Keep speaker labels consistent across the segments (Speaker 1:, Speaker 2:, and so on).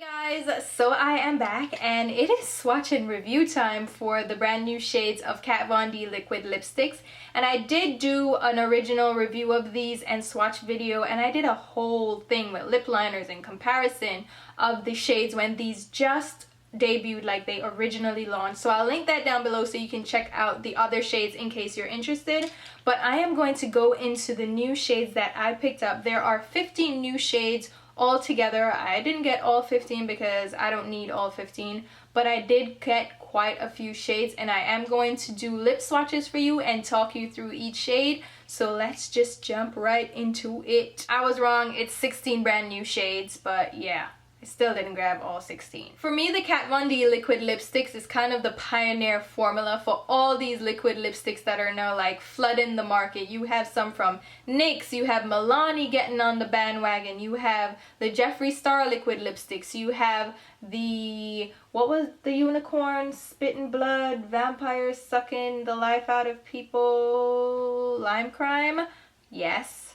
Speaker 1: Hey guys, so I am back and it is swatch and review time for the brand new shades of Kat Von D liquid lipsticks. And I did do an original review of these and swatch video, and I did a whole thing with lip liners in comparison of the shades when these just debuted, like they originally launched. So I'll link that down below so you can check out the other shades in case you're interested. But I am going to go into the new shades that I picked up. There are 15 new shades altogether. I didn't get all 15 because I don't need all 15, but I did get quite a few shades, and I am going to do lip swatches for you and talk you through each shade. So let's just jump right into it. I was wrong, it's 16 brand new shades, but yeah, I still didn't grab all 16. For me, the Kat Von D liquid lipsticks is kind of the pioneer formula for all these liquid lipsticks that are now like flooding the market. You have some from NYX, you have Milani getting on the bandwagon, you have the Jeffree Star liquid lipsticks, you have the, what was the unicorn, spitting blood, vampires sucking the life out of people, lime crime, yes.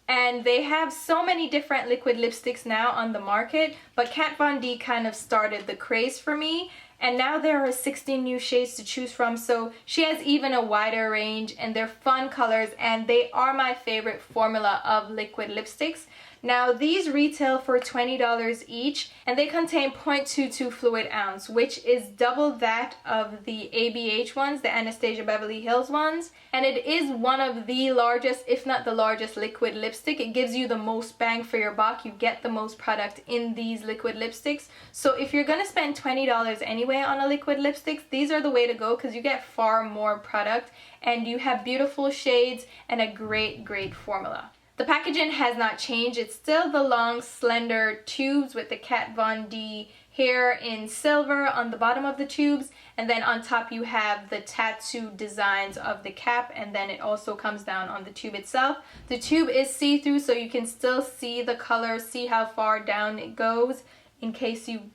Speaker 1: And they have so many different liquid lipsticks now on the market, but Kat Von D kind of started the craze for me. And now there are 16 new shades to choose from, so she has even a wider range, and they're fun colors, and they are my favorite formula of liquid lipsticks. Now these retail for $20 each, and they contain 0.22 fluid ounce, which is double that of the ABH ones, the Anastasia Beverly Hills ones. And it is one of the largest, if not the largest, liquid lipstick. It gives you the most bang for your buck. You get the most product in these liquid lipsticks. So if you're gonna spend $20 anyway on a liquid lipstick, these are the way to go because you get far more product and you have beautiful shades and a great formula. The packaging has not changed. It's still the long slender tubes with the Kat Von D here in silver on the bottom of the tubes, and then on top you have the tattoo designs of the cap, and then it also comes down on the tube itself. The tube is see-through, so you can still see the color, see how far down it goes in case you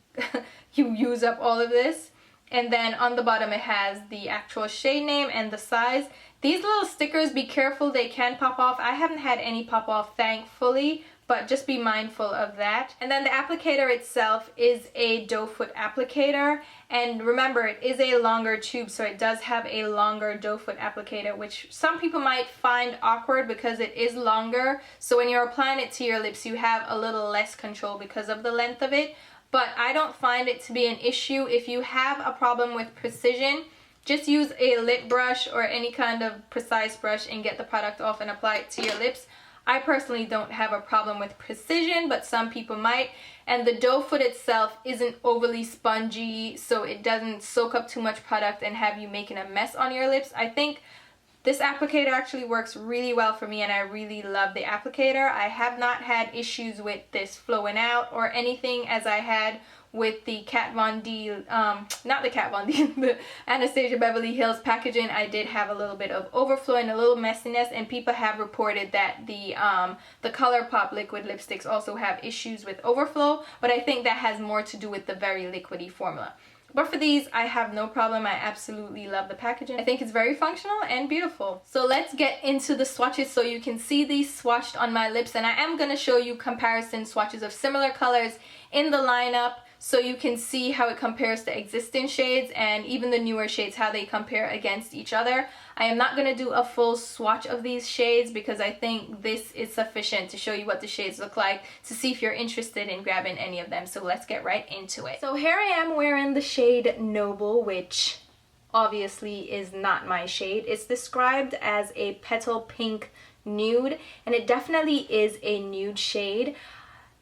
Speaker 1: you use up all of this. And then on the bottom it has the actual shade name and the size. These little stickers, be careful, they can pop off. I haven't had any pop off, thankfully, but just be mindful of that. And then the applicator itself is a doe foot applicator, and remember, it is a longer tube, so it does have a longer doe foot applicator, which some people might find awkward because it is longer. So when you're applying it to your lips, you have a little less control because of the length of it. But I don't find it to be an issue. If you have a problem with precision, just use a lip brush or any kind of precise brush and get the product off and apply it to your lips. I personally don't have a problem with precision, but some people might. And the doe foot itself isn't overly spongy, so it doesn't soak up too much product and have you making a mess on your lips. I think this applicator actually works really well for me, and I really love the applicator. I have not had issues with this flowing out or anything as I had with the Kat Von D, not the Kat Von D, the Anastasia Beverly Hills packaging. I did have a little bit of overflow and a little messiness, and people have reported that the ColourPop liquid lipsticks also have issues with overflow, but I think that has more to do with the very liquidy formula. But for these, I have no problem. I absolutely love the packaging. I think it's very functional and beautiful. So let's get into the swatches so you can see these swatched on my lips. And I am going to show you comparison swatches of similar colors in the lineup so you can see how it compares to existing shades and even the newer shades, how they compare against each other. I am not going to do a full swatch of these shades because I think this is sufficient to show you what the shades look like to see if you're interested in grabbing any of them. So let's get right into it. So here I am wearing the shade Noble, which obviously is not my shade. It's described as a petal pink nude, and it definitely is a nude shade.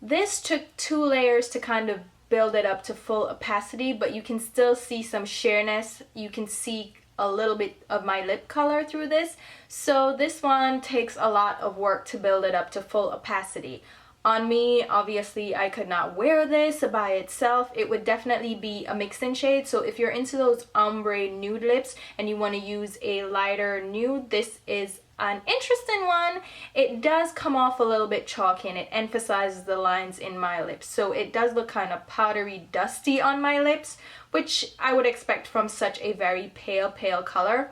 Speaker 1: This took 2 layers to kind of build it up to full opacity, but you can still see some sheerness. You can see a little bit of my lip color through this. So this one takes a lot of work to build it up to full opacity. On me, obviously, I could not wear this by itself. It would definitely be a mix-in shade. So if you're into those ombre nude lips and you want to use a lighter nude, this is an interesting one. It does come off a little bit chalky, and it emphasizes the lines in my lips. So it does look kind of powdery, dusty on my lips, which I would expect from such a very pale color.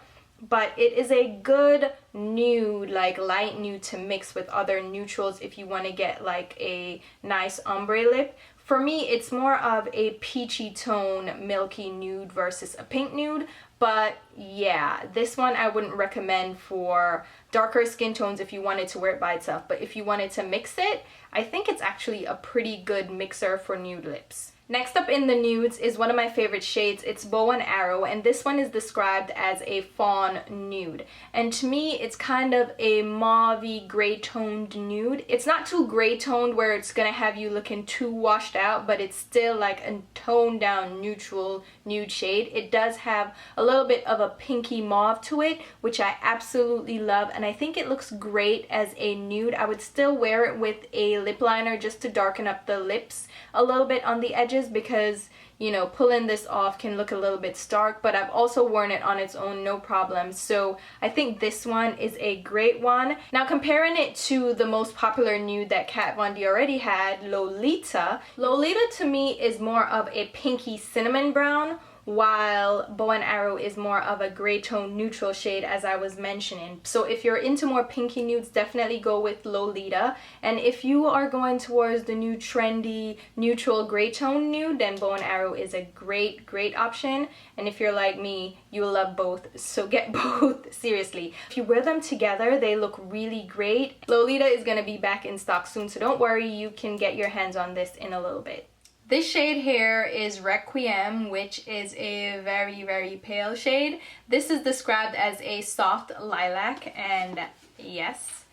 Speaker 1: But it is a good nude, like light nude to mix with other neutrals if you want to get like a nice ombre lip. For me, it's more of a peachy tone, milky nude versus a pink nude. But yeah, this one I wouldn't recommend for darker skin tones if you wanted to wear it by itself. But if you wanted to mix it, I think it's actually a pretty good mixer for nude lips. Next up in the nudes is one of my favorite shades. It's Bow and Arrow, and this one is described as a fawn nude. And to me, it's kind of a mauve-y, gray-toned nude. It's not too gray-toned where it's gonna have you looking too washed out, but it's still like a toned-down, neutral nude shade. It does have a little bit of a pinky mauve to it, which I absolutely love, and I think it looks great as a nude. I would still wear it with a lip liner just to darken up the lips a little bit on the edges, because you know, pulling this off can look a little bit stark, but I've also worn it on its own, no problem. So I think this one is a great one. Now comparing it to the most popular nude that Kat Von D already had, Lolita. Lolita to me is more of a pinky cinnamon brown, while Bow and Arrow is more of a gray tone neutral shade, as I was mentioning. So if you're into more pinky nudes, definitely go with Lolita. And if you are going towards the new trendy neutral gray tone nude, then Bow and Arrow is a great option. And if you're like me, you'll love both, so get both, seriously. If you wear them together, they look really great. Lolita is gonna be back in stock soon, so don't worry, you can get your hands on this in a little bit. This shade here is Requiem, which is a very pale shade. This is described as a soft lilac, and yes,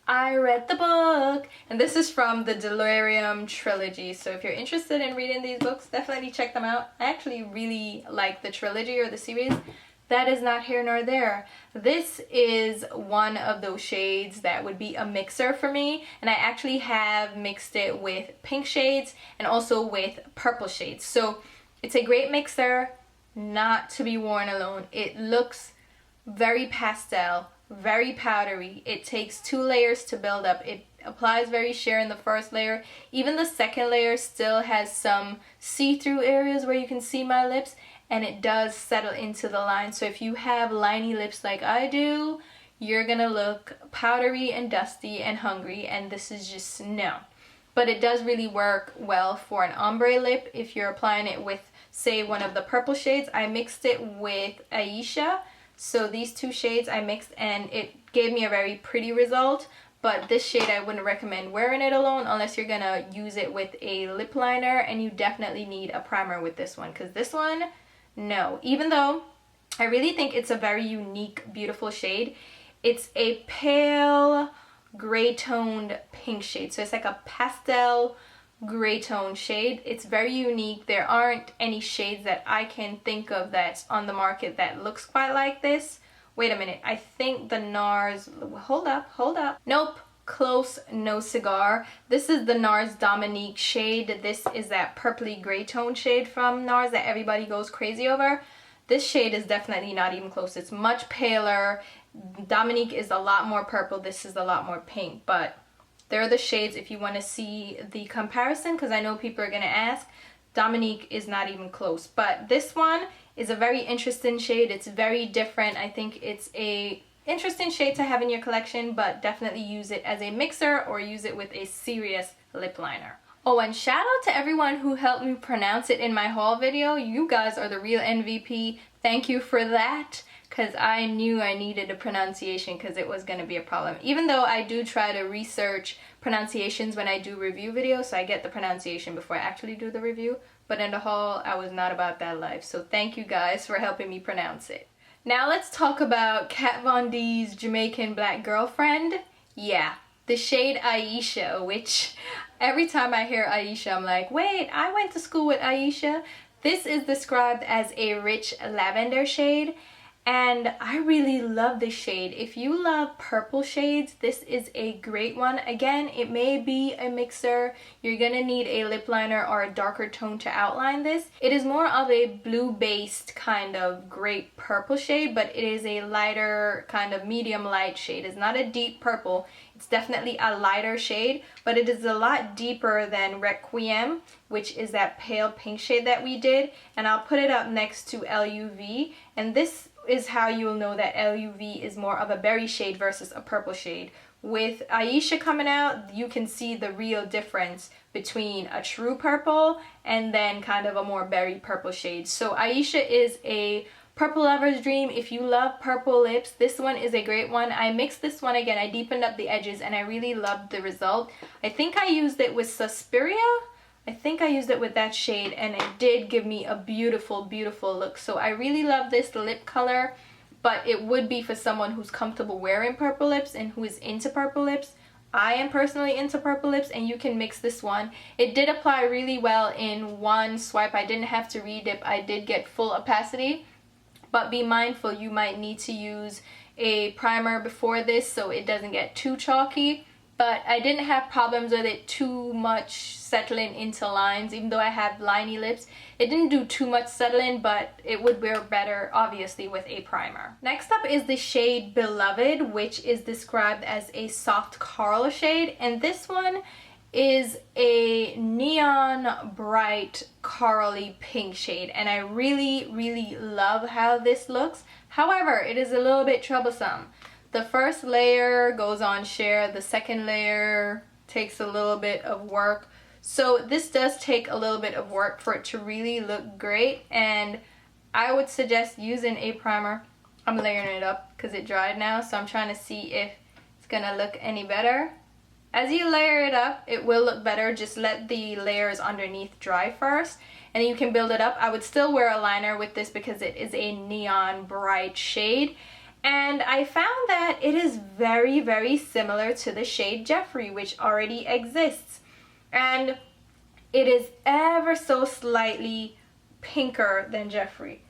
Speaker 1: I read the book. And this is from the Delirium trilogy, so if you're interested in reading these books, definitely check them out. I actually really like the trilogy or the series. That is not here nor there. This is one of those shades that would be a mixer for me, and I actually have mixed it with pink shades and also with purple shades. So it's a great mixer, not to be worn alone. It looks very pastel, very powdery. It takes 2 layers to build up. It applies very sheer in the first layer. Even the second layer still has some see-through areas where you can see my lips, and it does settle into the line. So if you have liney lips like I do, you're gonna look powdery and dusty and hungry, and this is just no. But it does really work well for an ombre lip if you're applying it with, say, one of the purple shades. I mixed it with Ayesha, so these 2 shades I mixed, and it gave me a very pretty result. But this shade I wouldn't recommend wearing it alone unless you're gonna use it with a lip liner, and you definitely need a primer with this one, because this one, no. Even though I really think it's a very unique, beautiful shade, it's a pale gray toned pink shade. So it's like a pastel gray tone shade. It's very unique. There aren't any shades that I can think of that's on the market that looks quite like this. Wait a minute, I think the NARS, hold up. Nope, close, no cigar. This is the NARS Dominique shade. This is that purpley gray tone shade from NARS that everybody goes crazy over. This shade is definitely not even close. It's much paler. Dominique is a lot more purple. This is a lot more pink, but they're the shades if you want to see the comparison, because I know people are going to ask. Dominique is not even close, but this one is a very interesting shade. It's very different. I think it's a interesting shade to have in your collection, but definitely use it as a mixer or use it with a serious lip liner. Oh, and shout out to everyone who helped me pronounce it in my haul video. You guys are the real MVP. Thank you for that, because I knew I needed a pronunciation because it was going to be a problem. Even though I do try to research pronunciations when I do review videos, so I get the pronunciation before I actually do the review. But in the haul, I was not about that life. So thank you guys for helping me pronounce it. Now let's talk about Kat Von D's Jamaican black girlfriend. Yeah, the shade Aisha, which every time I hear Aisha, I'm like, wait, I went to school with Aisha. This is described as a rich lavender shade, and I really love this shade. If you love purple shades, this is a great one. Again, it may be a mixer. You're gonna need a lip liner or a darker tone to outline this. It is more of a blue-based kind of great purple shade, but it is a lighter kind of medium light shade. It's not a deep purple. It's definitely a lighter shade, but it is a lot deeper than Requiem, which is that pale pink shade that we did. And I'll put it up next to LUV, and this is how you'll know that LUV is more of a berry shade versus a purple shade. With Ayesha coming out, you can see the real difference between a true purple and then kind of a more berry purple shade. So Ayesha is a purple lover's dream. If you love purple lips, this one is a great one. I mixed this one again. I deepened up the edges and I really loved the result. I think I used it with Suspiria. I think I used it with that shade and it did give me a beautiful, beautiful look. So I really love this lip color, but it would be for someone who's comfortable wearing purple lips and who is into purple lips. I am personally into purple lips and you can mix this one. It did apply really well in one swipe. I didn't have to redip. I did get full opacity, but be mindful, you might need to use a primer before this so it doesn't get too chalky. But I didn't have problems with it too much settling into lines. Even though I have liney lips, it didn't do too much settling, but it would wear better obviously with a primer. Next up is the shade Beloved, which is described as a soft coral shade, and this one is a neon bright corally pink shade, and I really love how this looks. However, it is a little bit troublesome. The first layer goes on sheer, the second layer takes a little bit of work. So this does take a little bit of work for it to really look great, and I would suggest using a primer. I'm layering it up because it dried now, so I'm trying to see if it's gonna look any better. As you layer it up, it will look better. Just let the layers underneath dry first and you can build it up. I would still wear a liner with this because it is a neon bright shade. And I found that it is very similar to the shade Jeffrey, which already exists. And it is ever so slightly pinker than Jeffrey.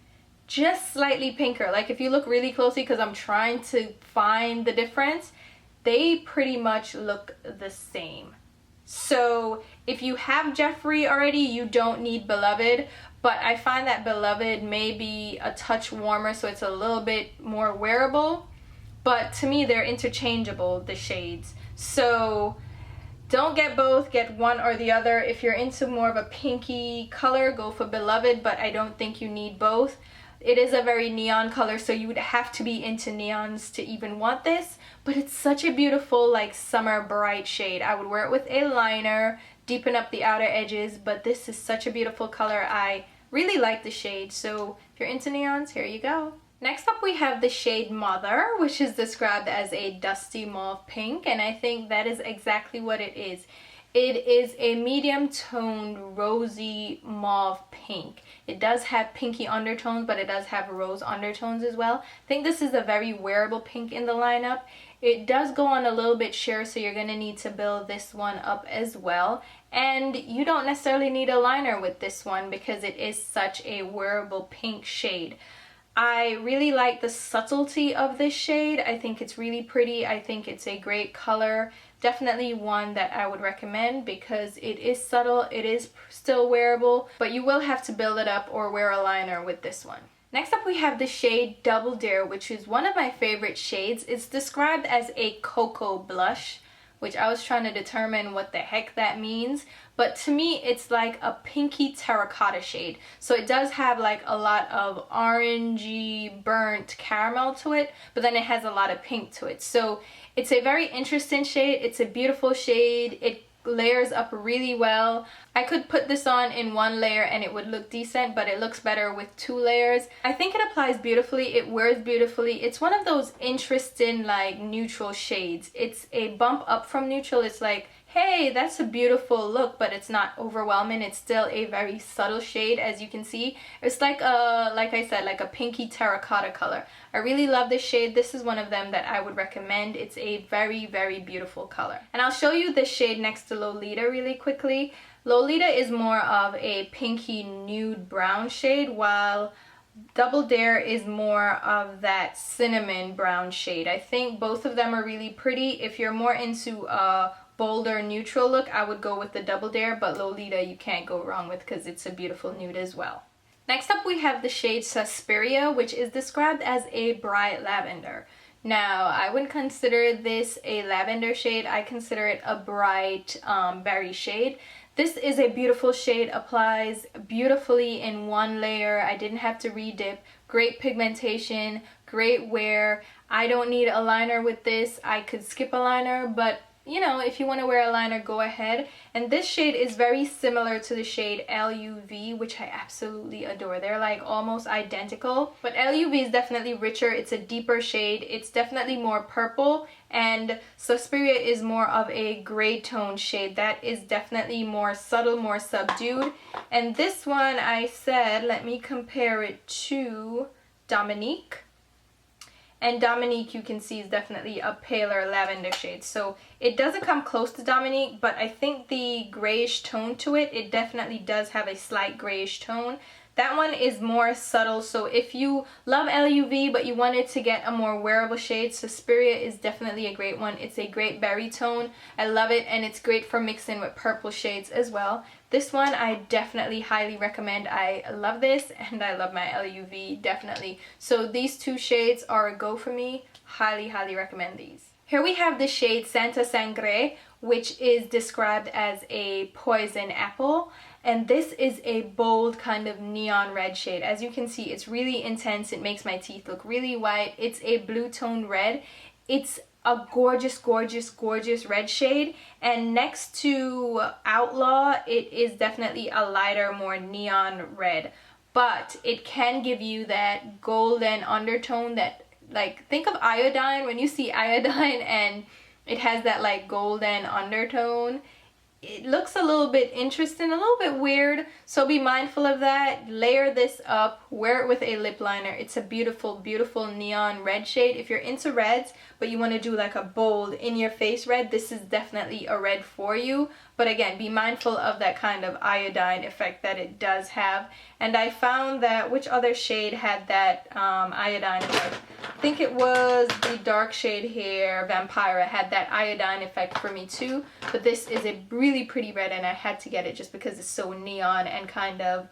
Speaker 1: Just slightly pinker. Like if you look really closely, because I'm trying to find the difference, they pretty much look the same. So if you have Jeffrey already, you don't need Beloved. But I find that Beloved may be a touch warmer, so it's a little bit more wearable. But to me, they're interchangeable, the shades. So don't get both, get one or the other. If you're into more of a pinky color, go for Beloved, but I don't think you need both. It is a very neon color, so you would have to be into neons to even want this. But it's such a beautiful, like, summer bright shade. I would wear it with a liner, deepen up the outer edges, but this is such a beautiful color. I really like the shade, so if you're into neons, here you go. Next up we have the shade Mother, which is described as a dusty mauve pink, and I think that is exactly what it is. It is a medium toned rosy mauve pink. It does have pinky undertones, but it does have rose undertones as well. I think this is a very wearable pink in the lineup. It does go on a little bit sheer, so you're going to need to build this one up as well. And you don't necessarily need a liner with this one because it is such a wearable pink shade. I really like the subtlety of this shade. I think it's really pretty. I think it's a great color. Definitely one that I would recommend because it is subtle, it is still wearable, but you will have to build it up or wear a liner with this one. Next up we have the shade Double Dare, which is one of my favorite shades. It's described as a cocoa blush, which I was trying to determine what the heck that means. But to me, it's like a pinky terracotta shade. So it does have like a lot of orangey burnt caramel to it, but then it has a lot of pink to it. So it's a very interesting shade. It's a beautiful shade. It layers up really well. I could put this on in one layer and it would look decent, but it looks better with 2 layers. I think it applies beautifully, it wears beautifully. It's one of those interesting like neutral shades. It's a bump up from neutral. It's like, hey, that's a beautiful look, but it's not overwhelming. It's still a very subtle shade, as you can see. It's like I said, like a pinky terracotta color. I really love this shade. This is one of them that I would recommend. It's a very beautiful color. And I'll show you this shade next to Lolita really quickly. Lolita is more of a pinky nude brown shade, while Double Dare is more of that cinnamon brown shade. I think both of them are really pretty. If you're more into a bolder neutral look, I would go with the Double Dare, but Lolita you can't go wrong with because it's a beautiful nude as well. Next up we have the shade Suspiria, which is described as a bright lavender. Now, I wouldn't consider this a lavender shade. I consider it a bright berry shade. This is a beautiful shade, applies beautifully in one layer. I didn't have to redip. Great pigmentation, great wear. I don't need a liner with this. I could skip a liner, but you know, if you want to wear a liner, go ahead. And this shade is very similar to the shade LUV, which I absolutely adore. They're like almost identical, but LUV is definitely richer. It's a deeper shade. It's definitely more purple, and Suspiria is more of a gray tone shade. That is definitely more subtle, more subdued. And this one, I said, let me compare it to Dominique. And Dominique, you can see, is definitely a paler lavender shade. So it doesn't come close to Dominique, but I think the grayish tone to it, it definitely does have a slight grayish tone. That one is more subtle, so if you love LUV but you wanted to get a more wearable shade, Suspiria is definitely a great one. It's a great berry tone. I love it, and it's great for mixing with purple shades as well. This one I definitely highly recommend. I love this, and I love my LUV, definitely. So these two shades are a go for me. Highly, highly recommend these. Here we have the shade Santa Sangre, which is described as a poison apple. And this is a bold kind of neon red shade. As you can see, it's really intense. It makes my teeth look really white. It's a blue tone red. It's a gorgeous, gorgeous, gorgeous red shade. And next to Outlaw, it is definitely a lighter, more neon red. But it can give you that golden undertone that, like, think of iodine. When you see iodine and it has that like golden undertone, it looks a little bit interesting, a little bit weird, so be mindful of that. Layer this up, wear it with a lip liner. It's a beautiful, beautiful neon red shade. If you're into reds, but you want to do like a bold, in-your-face red, this is definitely a red for you. But again, be mindful of that kind of iodine effect that it does have. And I found that, which other shade had that iodine effect? I think it was the dark shade here, Vampira, had that iodine effect for me too. But this is a really pretty red, and I had to get it just because it's so neon and kind of,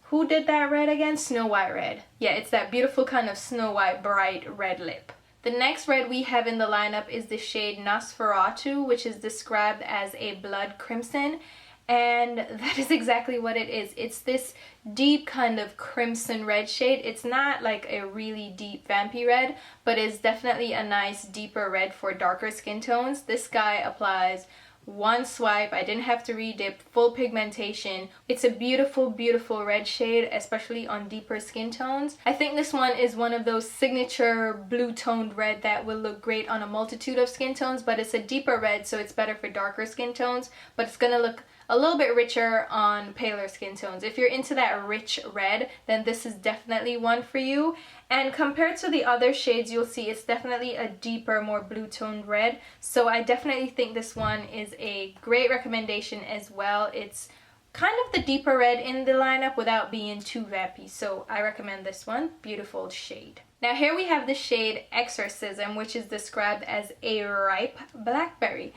Speaker 1: who did that red again? Snow White red. Yeah, it's that beautiful kind of Snow White bright red lip. The next red we have in the lineup is the shade Nosferatu, which is described as a blood crimson. And that is exactly what it is. It's this deep kind of crimson red shade. It's not like a really deep vampy red, but it's definitely a nice deeper red for darker skin tones. This guy applies one swipe. I didn't have to re-dip, full pigmentation. It's a beautiful, beautiful red shade, especially on deeper skin tones. I think this one is one of those signature blue toned red that will look great on a multitude of skin tones, but it's a deeper red, so it's better for darker skin tones, but it's gonna look a little bit richer on paler skin tones. If you're into that rich red, then this is definitely one for you. And compared to the other shades, you'll see it's definitely a deeper, more blue toned red. So I definitely think this one is a great recommendation as well. It's kind of the deeper red in the lineup without being too vampy. So I recommend this one. Beautiful shade. Now here we have the shade Exorcism, which is described as a ripe blackberry.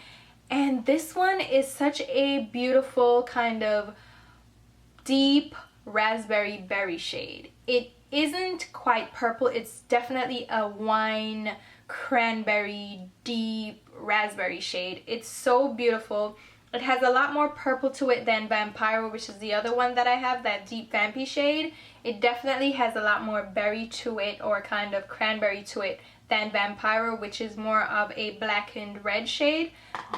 Speaker 1: And this one is such a beautiful kind of deep raspberry berry shade. It isn't quite purple. It's definitely a wine cranberry deep raspberry shade. It's so beautiful. It has a lot more purple to it than Vampira, which is the other one that I have, that deep vampy shade. It definitely has a lot more berry to it, or kind of cranberry to it, than Vampira, which is more of a blackened red shade.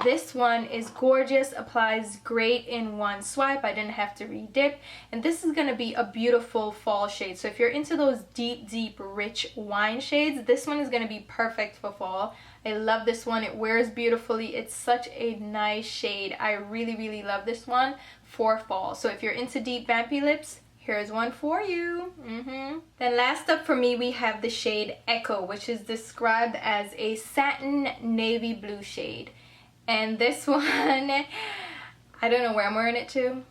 Speaker 1: This one is gorgeous, applies great in one swipe. I didn't have to re-dip, and this is going to be a beautiful fall shade. So if you're into those deep, deep, rich wine shades, this one is going to be perfect for fall. I love this one. It wears beautifully. It's such a nice shade. I really, really love this one for fall. So if you're into deep vampy lips, here's one for you. Then last up for me, we have the shade Echo, which is described as a satin navy blue shade. And this one, I don't know where I'm wearing it to,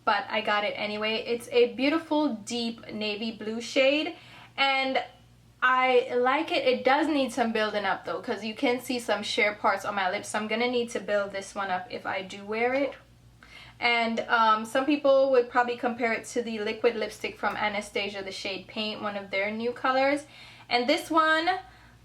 Speaker 1: but I got it anyway. It's a beautiful deep navy blue shade, and I like it. It does need some building up though, because you can see some sheer parts on my lips, so I'm gonna need to build this one up if I do wear it. And some people would probably compare it to the liquid lipstick from Anastasia, the shade Paint, one of their new colors. And this one,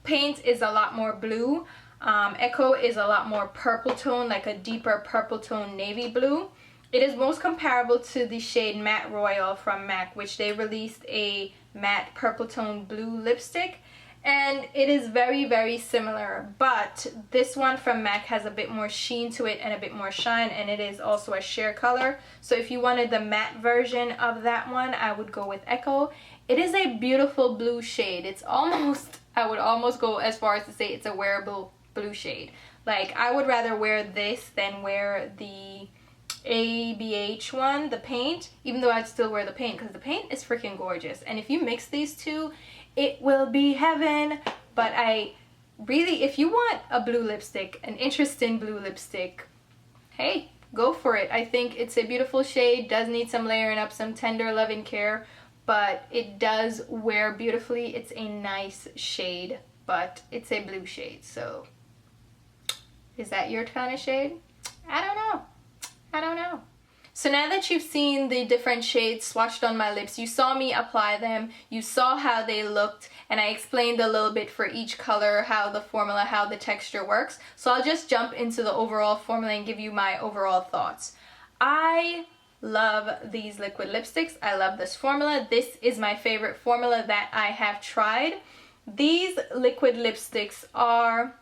Speaker 1: Paint, is a lot more blue. Echo is a lot more purple tone, like a deeper purple tone navy blue. It is most comparable to the shade Matte Royal from MAC, which they released a matte purple tone blue lipstick. And it is very, very similar, but this one from MAC has a bit more sheen to it and a bit more shine, and it is also a sheer color. So if you wanted the matte version of that one, I would go with Echo. It is a beautiful blue shade. It's almost, I would almost go as far as to say it's a wearable blue shade. Like, I would rather wear this than wear the ABH one, the paint, even though I'd still wear the paint because the paint is freaking gorgeous. And if you mix these two, it will be heaven. But I really, if you want a blue lipstick, an interesting blue lipstick, hey, go for it. I think it's a beautiful shade, does need some layering up, some tender loving care, but it does wear beautifully. It's a nice shade, but it's a blue shade. So is that your kind of shade? I don't know. I don't know. So now that you've seen the different shades swatched on my lips, you saw me apply them, you saw how they looked, and I explained a little bit for each color, how the formula, how the texture works. So I'll just jump into the overall formula and give you my overall thoughts. I love these liquid lipsticks. I love this formula. This is my favorite formula that I have tried. These liquid lipsticks are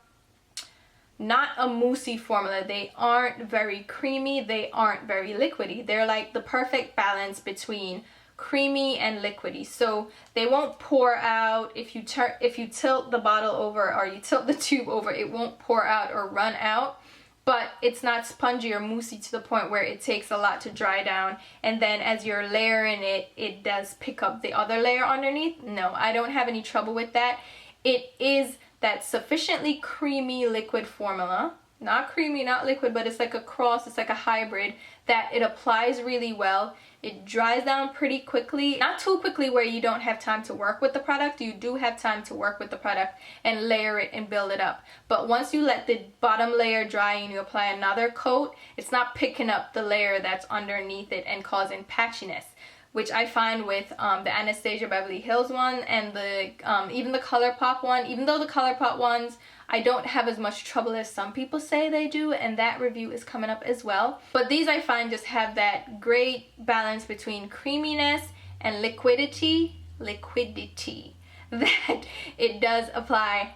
Speaker 1: not a moussey formula. They aren't very creamy, they aren't very liquidy. They're like the perfect balance between creamy and liquidy. So they won't pour out. If you tilt the bottle over or you tilt the tube over, it won't pour out or run out. But it's not spongy or moussey to the point where it takes a lot to dry down, and then as you're layering it, it does pick up the other layer underneath. No, I don't have any trouble with that. It is that sufficiently creamy liquid formula, not creamy, not liquid, but it's like a cross, it's like a hybrid, that it applies really well. It dries down pretty quickly, not too quickly where you don't have time to work with the product. You do have time to work with the product and layer it and build it up. But once you let the bottom layer dry and you apply another coat, it's not picking up the layer that's underneath it and causing patchiness, which I find with the Anastasia Beverly Hills one and the even the ColourPop one. Even though the ColourPop ones, I don't have as much trouble as some people say they do, and that review is coming up as well. But these I find just have that great balance between creaminess and liquidity, that it does apply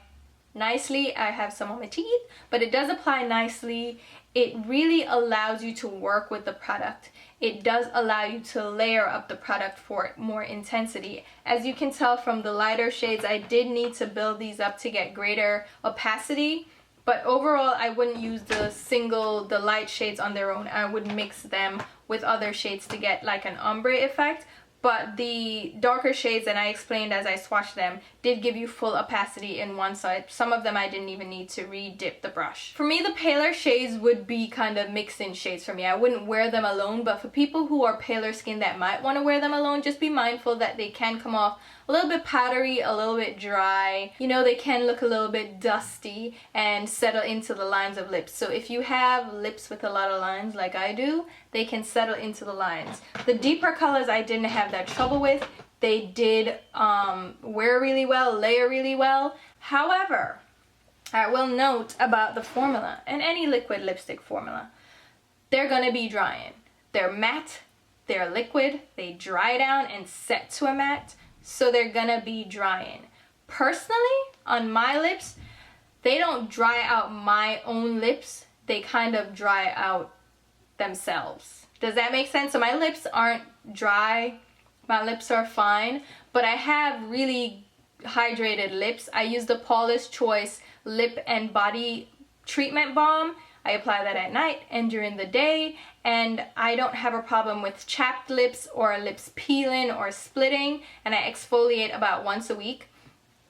Speaker 1: nicely. I have some on my teeth, but it does apply nicely. It really allows you to work with the product. It does allow you to layer up the product for more intensity. As you can tell from the lighter shades, I did need to build these up to get greater opacity. But overall, I wouldn't use the light shades on their own. I would mix them with other shades to get like an ombre effect. But the darker shades that I explained as I swatched them did give you full opacity in one side. Some of them I didn't even need to re-dip the brush. For me, the paler shades would be kind of mixed-in shades for me. I wouldn't wear them alone, but for people who are paler skin that might want to wear them alone, just be mindful that they can come off a little bit powdery, a little bit dry. You know, they can look a little bit dusty and settle into the lines of lips. So if you have lips with a lot of lines like I do, they can settle into the lines. The deeper colors I didn't have that trouble with. They did wear really well, layer really well. However, I will note about the formula and any liquid lipstick formula, they're gonna be drying. They're matte, they're liquid, they dry down and set to a matte, so they're gonna be drying. Personally, on my lips, they don't dry out my own lips, they kind of dry out themselves. Does that make sense? So my lips aren't dry, my lips are fine, but I have really hydrated lips. I use the Paula's Choice Lip and Body Treatment Balm. I apply that at night and during the day, and I don't have a problem with chapped lips or lips peeling or splitting, and I exfoliate about once a week.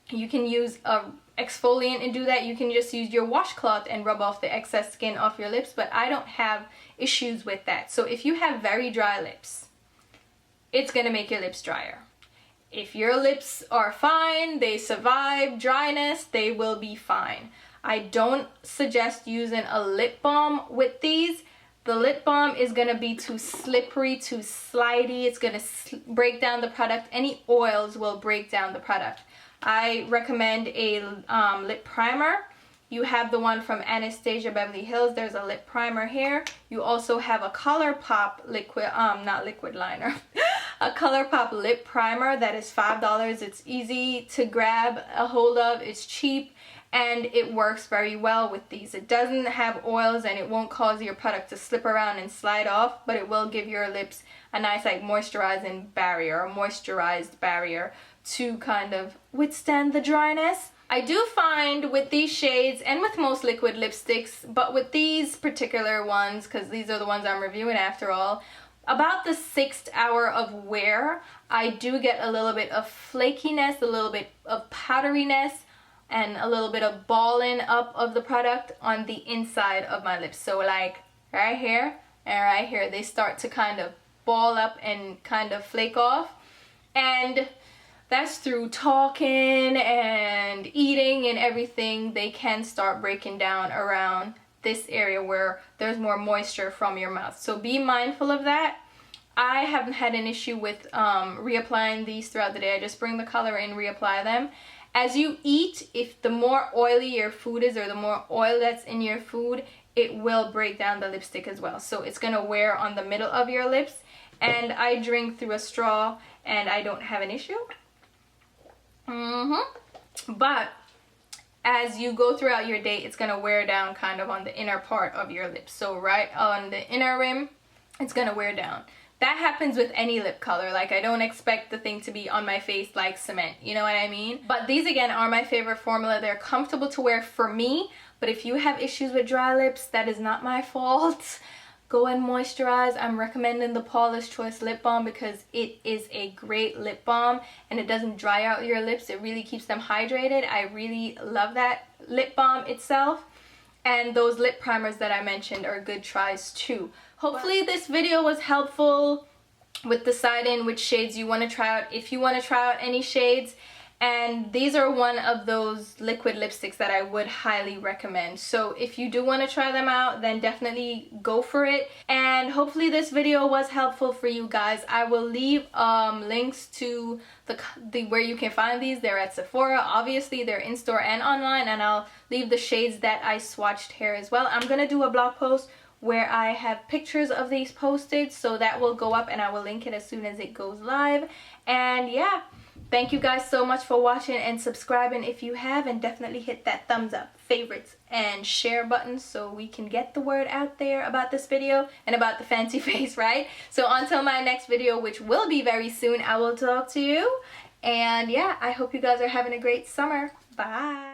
Speaker 1: You can use a exfoliant and do that. You can just use your washcloth and rub off the excess skin off your lips, but I don't have issues with that. So if you have very dry lips, it's gonna make your lips drier. If your lips are fine, they survive dryness, they will be fine. I don't suggest using a lip balm with these. The lip balm is gonna be too slippery, too slidey. It's gonna break down the product. Any oils will break down the product. I recommend a lip primer. You have the one from Anastasia Beverly Hills. There's a lip primer here. You also have a ColourPop liquid, not liquid liner, a ColourPop lip primer that is $5. It's easy to grab a hold of. It's cheap and it works very well with these. It doesn't have oils and it won't cause your product to slip around and slide off, but it will give your lips a nice like moisturizing barrier, a moisturized barrier to kind of withstand the dryness. I do find with these shades and with most liquid lipsticks, but with these particular ones, because these are the ones I'm reviewing after all, about the 6th hour of wear, I do get a little bit of flakiness, a little bit of powderiness, and a little bit of balling up of the product on the inside of my lips. So like right here and right here, they start to kind of ball up and kind of flake off. And that's through talking and eating and everything. They can start breaking down around this area where there's more moisture from your mouth. So be mindful of that. I haven't had an issue with reapplying these throughout the day. I just bring the color in, reapply them. As you eat, if the more oily your food is or the more oil that's in your food, it will break down the lipstick as well. So it's gonna wear on the middle of your lips. And I drink through a straw and I don't have an issue. But as you go throughout your day, it's gonna wear down kind of on the inner part of your lips. So right on the inner rim, it's gonna wear down. That happens with any lip color. Like, I don't expect the thing to be on my face like cement, you know what I mean? But these again are my favorite formula. They're comfortable to wear for me, but if you have issues with dry lips, that is not my fault. Go and moisturize. I'm recommending the Paula's Choice Lip Balm because it is a great lip balm and it doesn't dry out your lips. It really keeps them hydrated. I really love that lip balm itself. And those lip primers that I mentioned are good tries too. Hopefully this video was helpful with deciding which shades you want to try out, if you want to try out any shades. And these are one of those liquid lipsticks that I would highly recommend. So if you do want to try them out, then definitely go for it. And hopefully this video was helpful for you guys. I will leave links to the where you can find these. They're at Sephora. Obviously, they're in store and online. And I'll leave the shades that I swatched here as well. I'm going to do a blog post where I have pictures of these posted. So that will go up and I will link it as soon as it goes live. And yeah. Thank you guys so much for watching and subscribing if you have, and definitely hit that thumbs up, favorites, and share button so we can get the word out there about this video and about the fancy face, right? So until my next video, which will be very soon, I will talk to you. And yeah, I hope you guys are having a great summer. Bye.